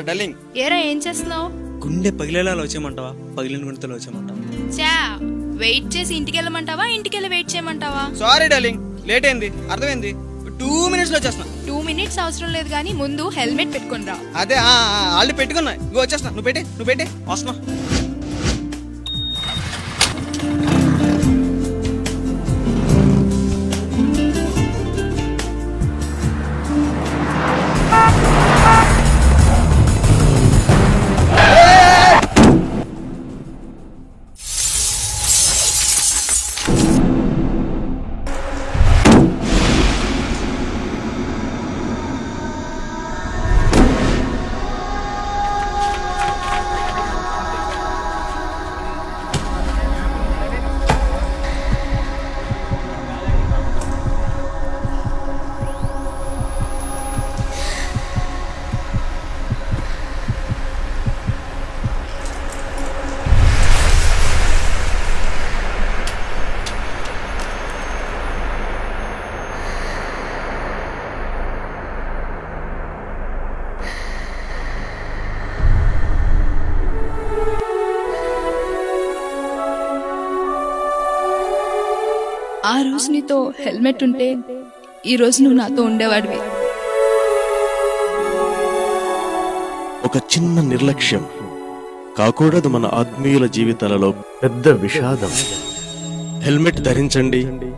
డల్లింగ్ ఏరా ఏం చేస్తున్నావు? గుండె పగిలేలా వచ్చేయమంటావా? పగిలిన గుండెతో వచ్చేయమంటావా? చా వెయిట్ చేసి ఇంటికి వెళ్ళమంటావా, ఇంటికి వెళ్ళి వెయిట్ చేయమంటావా? సారీ డల్లింగ్, లేట్ అయింది, అర్థమైంది. 2 minutes లో వచ్చేస్తున్నా. 2 minutes అవసరం లేదు కానీ ముందు హెల్మెట్ పెట్టుకుని రా. అదే ఆల్రెడీ పెట్టుకున్నా, ఇగో వచ్చేస్తున్నా. నువ్వు పెట్టి వస్తున్నా. ఆ రోజు నీతో హెల్మెట్ ఉంటే ఈ రోజు నువ్వు నాతో ఉండేవాడివి. ఒక చిన్న నిర్లక్ష్యం కాకూడదు మన ఆత్మీయుల జీవితాలలో పెద్ద విషాదం. హెల్మెట్ ధరించండి.